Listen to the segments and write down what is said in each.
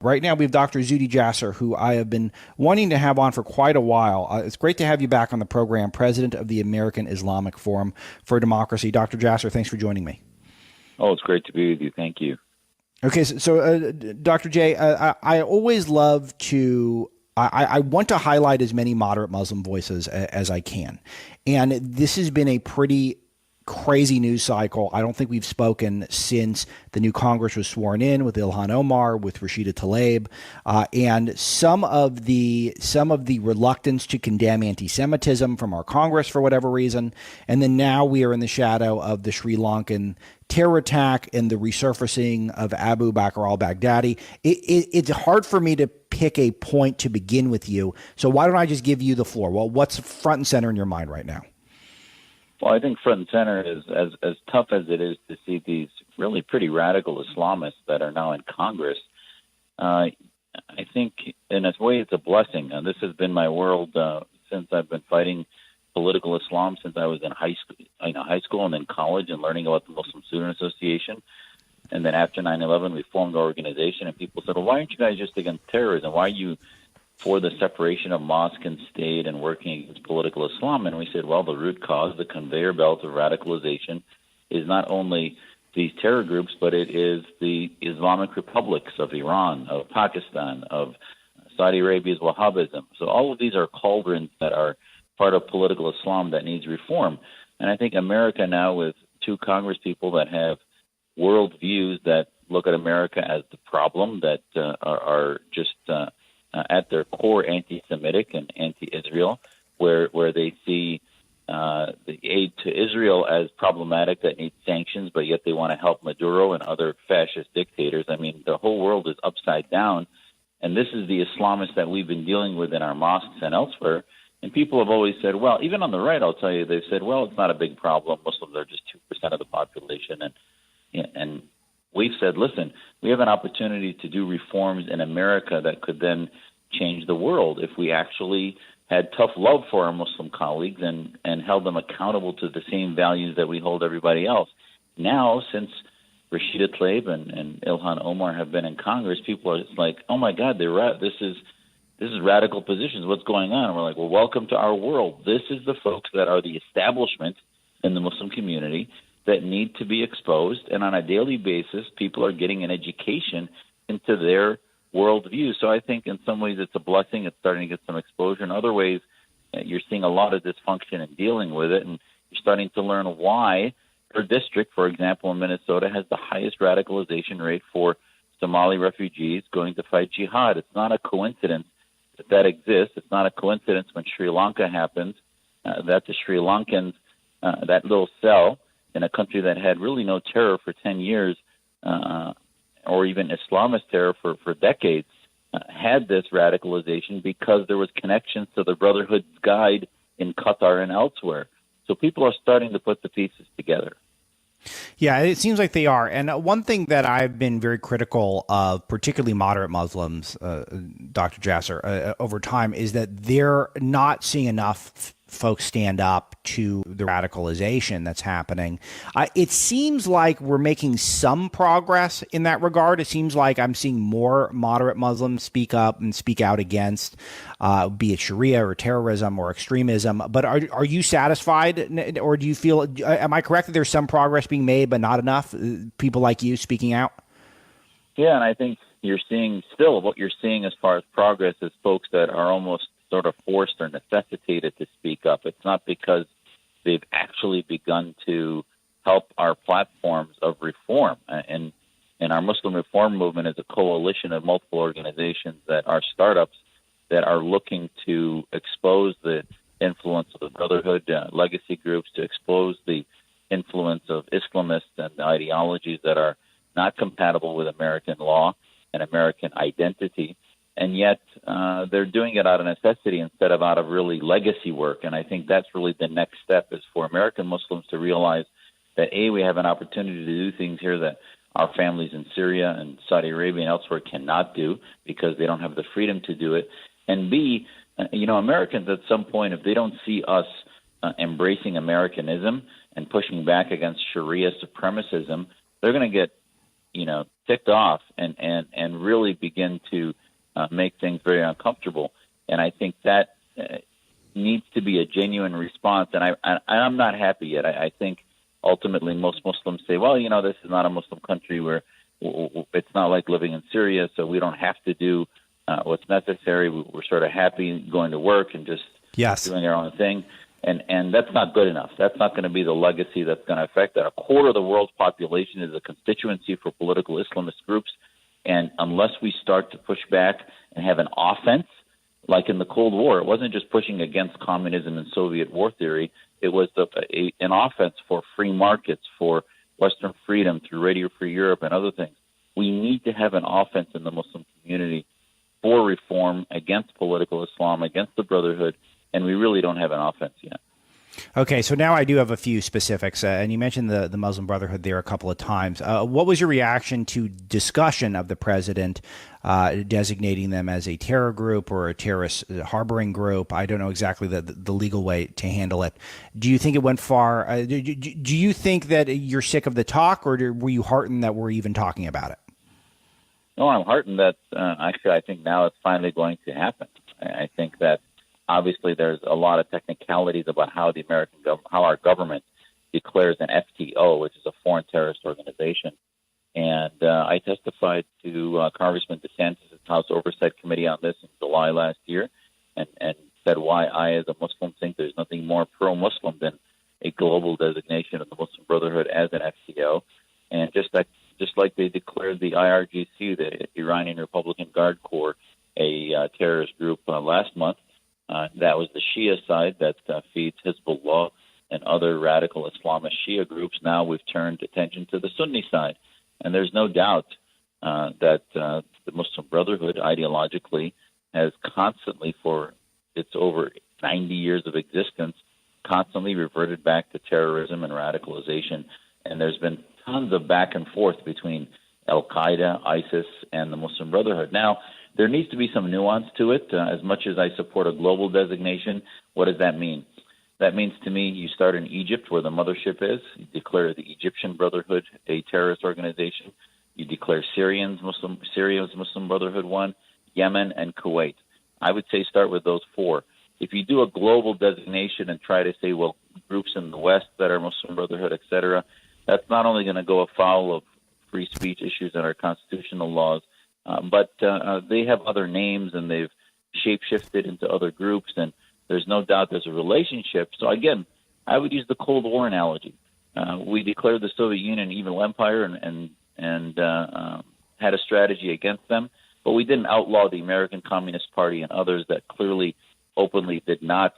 Right now, we have Dr. Zuhdi Jasser, who I have been wanting to have on for quite a while. It's great to have you back on the program, president of the American Islamic Forum for Democracy. Dr. Jasser, thanks for joining me. Oh, it's great to be with you. Thank you. Okay, so Dr. J, I always love to I want to highlight as many moderate Muslim voices as I can. And this has been a pretty crazy news cycle. I don't think we've spoken since the new Congress was sworn in with Ilhan Omar, with Rashida Tlaib, and some of the reluctance to condemn anti-Semitism from our Congress for whatever reason. And then now we are in the shadow of the Sri Lankan terror attack and the resurfacing of Abu Bakr al-Baghdadi. It's hard for me to pick a point to begin with you. So why don't I just give you the floor? Well, what's front and center in your mind right now? Well, I think front and center is as tough as it is to see these really pretty radical Islamists that are now in Congress. I think in a way it's a blessing. This has been my world since I've been fighting political Islam since I was in high school and then college and learning about the Muslim Student Association. And then after 9/11, we formed an organization, and people said, well, why aren't you guys just against terrorism? Why are you for the separation of mosque and state and working against political Islam? And we said, well, the root cause, the conveyor belt of radicalization is not only these terror groups, but it is the Islamic republics of Iran, of Pakistan, of Saudi Arabia's Wahhabism. So all of these are cauldrons that are part of political Islam that needs reform. And I think America now, with two Congress people that have world views that look at America as the problem, that are just at their core anti-Semitic and anti-Israel, where they see the aid to Israel as problematic that needs sanctions, but yet they want to help Maduro and other fascist dictators. I mean, the whole world is upside down, and this is the Islamists that we've been dealing with in our mosques and elsewhere. And people have always said, well, even on the right, I'll tell you, they've said, well, it's not a big problem. Muslims are just 2% of the population. And we've said, listen, we have an opportunity to do reforms in America that could then change the world if we actually had tough love for our Muslim colleagues and held them accountable to the same values that we hold everybody else. Now, since Rashida Tlaib and Ilhan Omar have been in Congress, people are just like, oh, my God, this is radical positions. What's going on? And we're like, well, welcome to our world. This is the folks that are the establishment in the Muslim community that need to be exposed. And on a daily basis, people are getting an education into their worldview. So I think in some ways it's a blessing. It's starting to get some exposure. In other ways, you're seeing a lot of dysfunction in dealing with it. And you're starting to learn why her district, for example, in Minnesota, has the highest radicalization rate for Somali refugees going to fight jihad. It's not a coincidence that exists. It's not a coincidence when Sri Lanka happens that the Sri Lankans, that little cell in a country that had really no terror for 10 years, or even Islamist terror for decades, had this radicalization because there was connections to the Brotherhood's guide in Qatar and elsewhere. So people are starting to put the pieces together. Yeah, it seems like they are. And one thing that I've been very critical of, particularly moderate Muslims, Dr. Jasser, over time, is that they're not seeing enough folks stand up to the radicalization that's happening. It seems like we're making some progress in that regard. It seems like I'm seeing more moderate Muslims speak up and speak out against, be it Sharia or terrorism or extremism. But are you satisfied, or do you feel, am I correct that there's some progress being made, but not enough? People like you speaking out? Yeah, and I think you're seeing still what you're seeing as far as progress is folks that are almost sort of forced or necessitated to speak up. It's not because they've actually begun to help our platforms of reform. And our Muslim reform movement is a coalition of multiple organizations that are startups that are looking to expose the influence of the Brotherhood, legacy groups, to expose the influence of Islamists and ideologies that are not compatible with American law and American identity. And yet they're doing it out of necessity instead of out of really legacy work. And I think that's really the next step, is for American Muslims to realize that, A, we have an opportunity to do things here that our families in Syria and Saudi Arabia and elsewhere cannot do because they don't have the freedom to do it. And B, Americans at some point, if they don't see us embracing Americanism and pushing back against Sharia supremacism, they're going to get ticked off and really begin to make things very uncomfortable. And I think that needs to be a genuine response. And I'm not happy yet. I think ultimately most Muslims say, well, this is not a Muslim country where it's not like living in Syria, so we don't have to do what's necessary. We're sort of happy going to work and just doing our own thing. And that's not good enough. That's not going to be the legacy that's going to affect that. A quarter of the world's population is a constituency for political Islamist groups. And unless we start to push back and have an offense, like in the Cold War, it wasn't just pushing against communism and Soviet war theory. It was an offense for free markets, for Western freedom through Radio Free Europe and other things. We need to have an offense in the Muslim community for reform against political Islam, against the Brotherhood, and we really don't have an offense yet. Okay, so now I do have a few specifics, and you mentioned the Muslim Brotherhood there a couple of times. What was your reaction to discussion of the president designating them as a terror group or a terrorist harboring group? I don't know exactly the legal way to handle it. Do you think it went far? Do you think that you're sick of the talk, or were you heartened that we're even talking about it? No, I'm heartened that actually I think now it's finally going to happen. I think that obviously there's a lot of technicalities about how how our government declares an FTO, which is a foreign terrorist organization. And I testified to Congressman DeSantis' House Oversight Committee on this in July last year, and said why I, as a Muslim, think there's nothing more pro-Muslim than a global designation of the Muslim Brotherhood as an FTO. And just like they declared the IRGC, the Iranian Republican Guard Corps, a terrorist group last month. That was the Shia side that feeds Hezbollah and other radical Islamist Shia groups. Now we've turned attention to the Sunni side. And there's no doubt that the Muslim Brotherhood ideologically has constantly, for its over 90 years of existence, constantly reverted back to terrorism and radicalization. And there's been tons of back and forth between Al-Qaeda, ISIS, and the Muslim Brotherhood. Now, there needs to be some nuance to it. As much as I support a global designation, what does that mean? That means to me you start in Egypt, where the mothership is. You declare the Egyptian Brotherhood a terrorist organization. You declare Syria's Muslim Brotherhood one, Yemen, and Kuwait. I would say start with those four. If you do a global designation and try to say, well, groups in the West that are Muslim Brotherhood, et cetera, that's not only going to go afoul of free speech issues and our constitutional laws, but they have other names and they've shape-shifted into other groups, and there's no doubt there's a relationship. So, again, I would use the Cold War analogy. We declared the Soviet Union an evil empire and had a strategy against them, but we didn't outlaw the American Communist Party and others that clearly, openly did not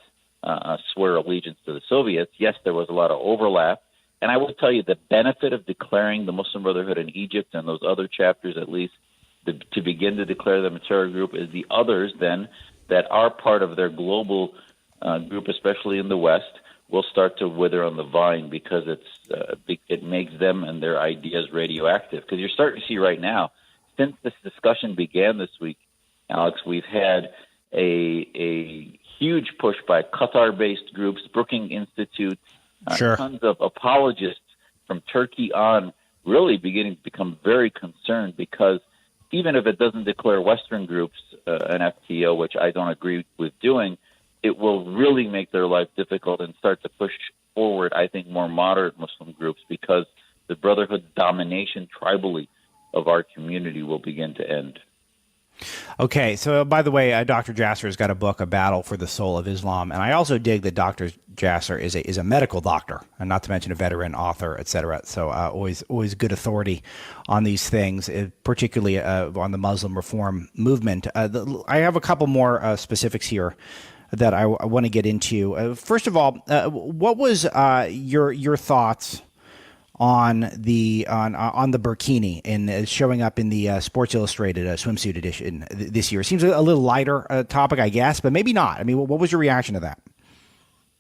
swear allegiance to the Soviets. Yes, there was a lot of overlap. And I will tell you the benefit of declaring the Muslim Brotherhood in Egypt and those other chapters, at least, to begin to declare them a terror group, is the others then that are part of their global group, especially in the West, will start to wither on the vine because it makes them and their ideas radioactive. Because you're starting to see right now, since this discussion began this week, Alex, we've had a huge push by Qatar-based groups, Brookings Institute, tons of apologists from Turkey on, really beginning to become very concerned because even if it doesn't declare Western groups an FTO, which I don't agree with doing, it will really make their life difficult and start to push forward, I think, more moderate Muslim groups because the Brotherhood's domination tribally of our community will begin to end. Okay, so by the way, Dr. Jasser has got a book, A Battle for the Soul of Islam, and I also dig that Dr. Jasser is a medical doctor, and not to mention a veteran author, et cetera. So always good authority on these things, particularly on the Muslim reform movement. I have a couple more specifics here that I want to get into. First of all, what was your thoughts on the burkini and showing up in the Sports Illustrated swimsuit edition this year? It seems a little lighter topic, I guess, but maybe not. I mean, what was your reaction to that?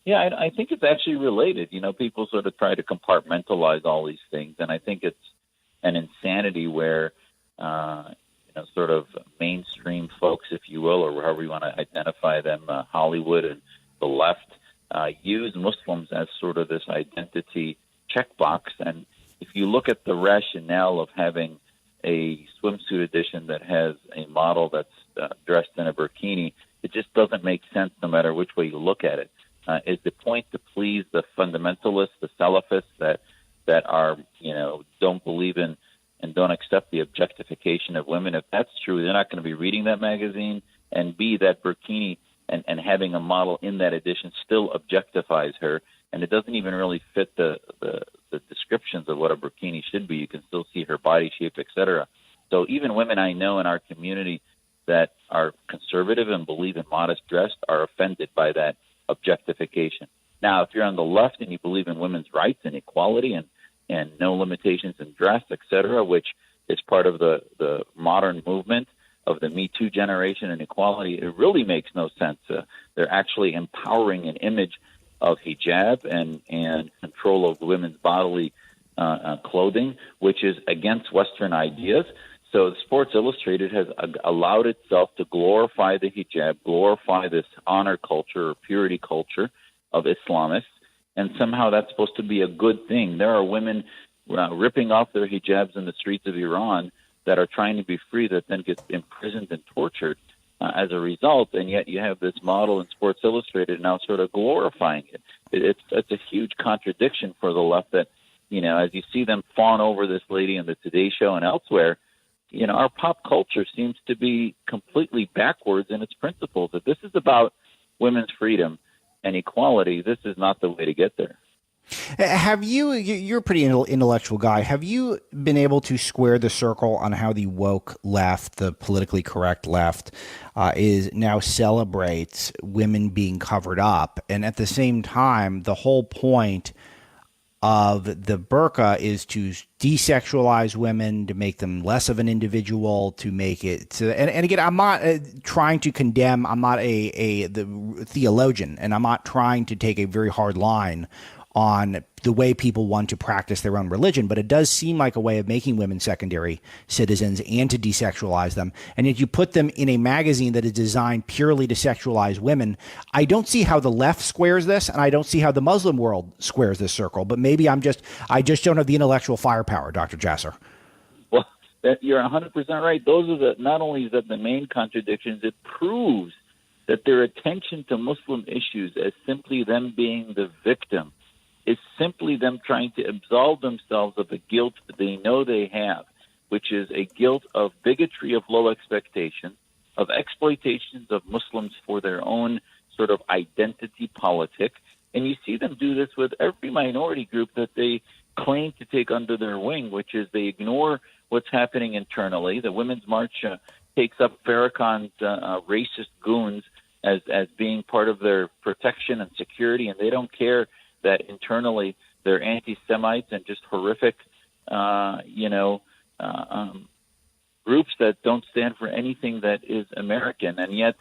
Yeah, I think it's actually related. You know, people sort of try to compartmentalize all these things, and I think it's an insanity where, sort of mainstream folks, if you will, or however you want to identify them, Hollywood and the left, use Muslims as sort of this identity checkbox. And if you look at the rationale of having a swimsuit edition that has a model that's dressed in a burkini. It just doesn't make sense no matter which way you look at it. Is the point to please the fundamentalists, the Salafists that are, don't believe in and don't accept the objectification of women? If that's true, they're not going to be reading that magazine. And B, that burkini and having a model in that edition still objectifies her, and it doesn't even really fit the descriptions of what a burkini should be. You can still see her body shape, etc. So even women I know in our community that are conservative and believe in modest dress are offended by that objectification. Now, if you're on the left and you believe in women's rights and equality and no limitations in dress, etc., which is part of the modern movement of the Me Too generation and equality, it really makes no sense. They're actually empowering an image of hijab and control of women's bodily clothing, which is against Western ideas. So Sports Illustrated has allowed itself to glorify the hijab, glorify this honor culture or purity culture of Islamists, and somehow that's supposed to be a good thing. There are women ripping off their hijabs in the streets of Iran that are trying to be free that then get imprisoned and tortured as a result, and yet you have this model in Sports Illustrated now sort of glorifying it. It's a huge contradiction for the left that, as you see them fawn over this lady in the Today Show and elsewhere, our pop culture seems to be completely backwards in its principles. If this is about women's freedom and equality, this is not the way to get there. Have you're a pretty intellectual guy. Have you been able to square the circle on how the woke left, the politically correct left, is now celebrates women being covered up? And at the same time, the whole point of the burqa is to desexualize women, to make them less of an individual, to make it to, and again, I'm not trying to condemn, I'm not the theologian, and I'm not trying to take a very hard line on the way people want to practice their own religion, but it does seem like a way of making women secondary citizens and to desexualize them. And yet you put them in a magazine that is designed purely to sexualize women. I don't see how the left squares this, and I don't see how the Muslim world squares this circle, but maybe I just don't have the intellectual firepower, Dr. Jasser. Well, you're 100% right. Those are not only is that the main contradictions, it proves that their attention to Muslim issues as simply them being the victim is simply them trying to absolve themselves of the guilt that they know they have, which is a guilt of bigotry, of low expectations, of exploitations of Muslims for their own sort of identity politic. And you see them do this with every minority group that they claim to take under their wing, which is they ignore what's happening internally. The Women's March takes up Farrakhan's racist goons as being part of their protection and security, and they don't care that internally they're anti-Semites and just horrific, groups that don't stand for anything that is American. And yet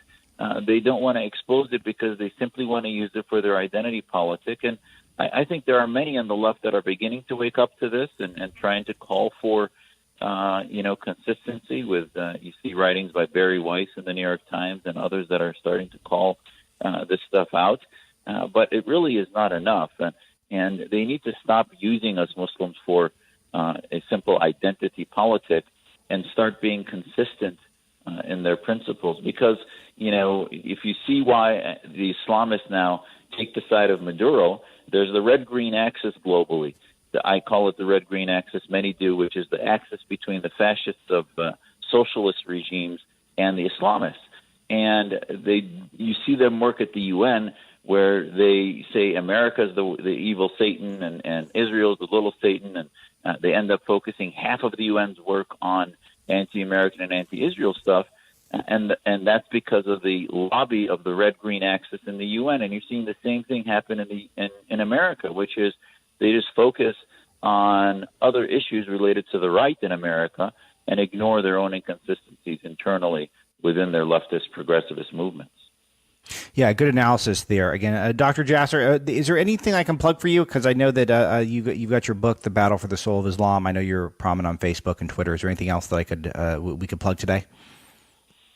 they don't want to expose it because they simply want to use it for their identity politic. And I think there are many on the left that are beginning to wake up to this and trying to call for, consistency with, you see writings by Barry Weiss in the New York Times and others that are starting to call this stuff out. But it really is not enough, and they need to stop using us Muslims for a simple identity politic and start being consistent in their principles. Because, if you see why the Islamists now take the side of Maduro, there's the red-green axis globally. I call it the red-green axis, many do, which is the axis between the fascists of socialist regimes and the Islamists. And you see them work at the UN, where they say America is the evil Satan and Israel is the little Satan, and they end up focusing half of the UN's work on anti-American and anti-Israel stuff, and that's because of the lobby of the red-green axis in the UN. And you're seeing the same thing happen in America, which is they just focus on other issues related to the right in America and ignore their own inconsistencies internally within their leftist progressivist movements. Yeah, good analysis there. Again, Dr. Jasser, is there anything I can plug for you? Because I know that you've got your book, The Battle for the Soul of Islam. I know you're prominent on Facebook and Twitter. Is there anything else that we could plug today?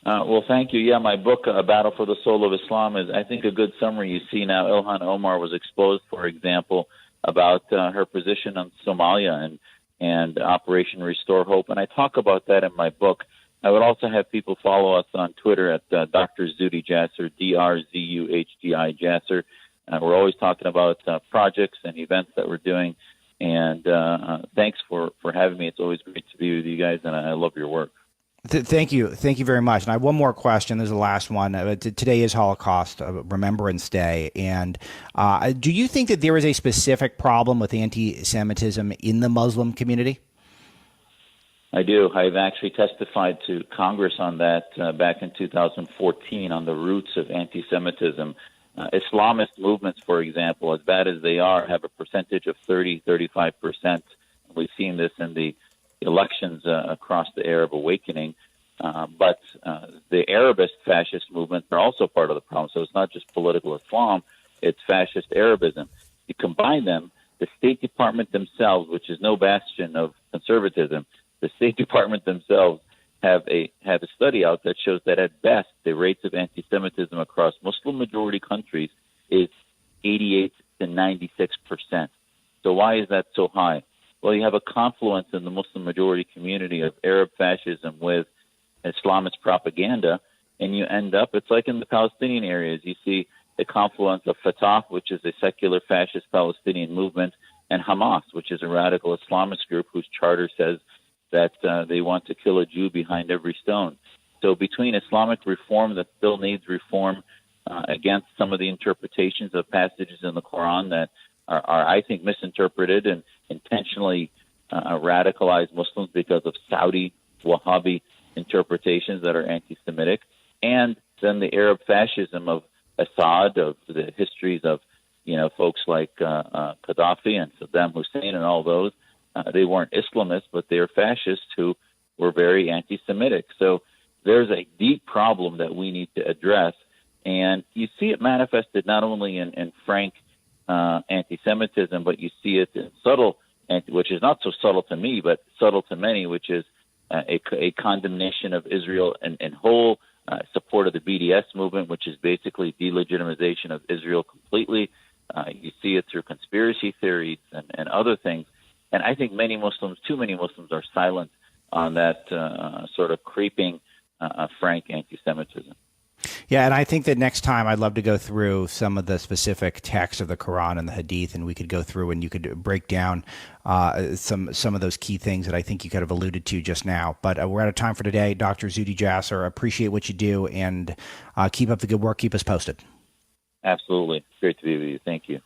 Well, thank you. Yeah, my book, A Battle for the Soul of Islam, is, I think, a good summary. You see now Ilhan Omar was exposed, for example, about her position on Somalia and Operation Restore Hope. And I talk about that in my book. I would also have people follow us on Twitter at Dr. Zuhdi Jasser, DRZUHDI Jasser. We're always talking about projects and events that we're doing. And thanks for having me. It's always great to be with you guys, and I love your work. Thank you. Thank you very much. And I have one more question. This is the last one. Today is Holocaust Remembrance Day. And do you think that there is a specific problem with anti-Semitism in the Muslim community? I do. I've actually testified to Congress on that back in 2014 on the roots of anti-Semitism. Islamist movements, for example, as bad as they are, have a percentage of 35%. We've seen this in the elections across the Arab awakening. But the Arabist fascist movements are also part of the problem. So it's not just political Islam, it's fascist Arabism. You combine them, the State Department themselves, which is no bastion of conservatism, the State Department themselves have a study out that shows that at best the rates of anti-Semitism across Muslim-majority countries is 88 to 96%. So why is that so high? Well, you have a confluence in the Muslim-majority community of Arab fascism with Islamist propaganda, and you end up, it's like in the Palestinian areas, you see the confluence of Fatah, which is a secular fascist Palestinian movement, and Hamas, which is a radical Islamist group whose charter says that they want to kill a Jew behind every stone. So between Islamic reform that still needs reform against some of the interpretations of passages in the Quran that are I think, misinterpreted and intentionally radicalized Muslims because of Saudi Wahhabi interpretations that are anti-Semitic, and then the Arab fascism of Assad, of the histories of, folks like Gaddafi and Saddam Hussein and all those. They weren't Islamists, but they were fascists who were very anti-Semitic. So there's a deep problem that we need to address, and you see it manifested not only in frank anti-Semitism, but you see it in subtle, which is not so subtle to me, but subtle to many, which is a condemnation of Israel in whole, support of the BDS movement, which is basically delegitimization of Israel completely. You see it through conspiracy theories and other things. And I think too many Muslims are silent on that sort of creeping frank anti-Semitism. Yeah, and I think that next time I'd love to go through some of the specific texts of the Quran and the Hadith, and we could go through and you could break down some of those key things that I think you could have alluded to just now. But we're out of time for today. Dr. Zuhdi Jasser, appreciate what you do, and keep up the good work. Keep us posted. Absolutely. Great to be with you. Thank you.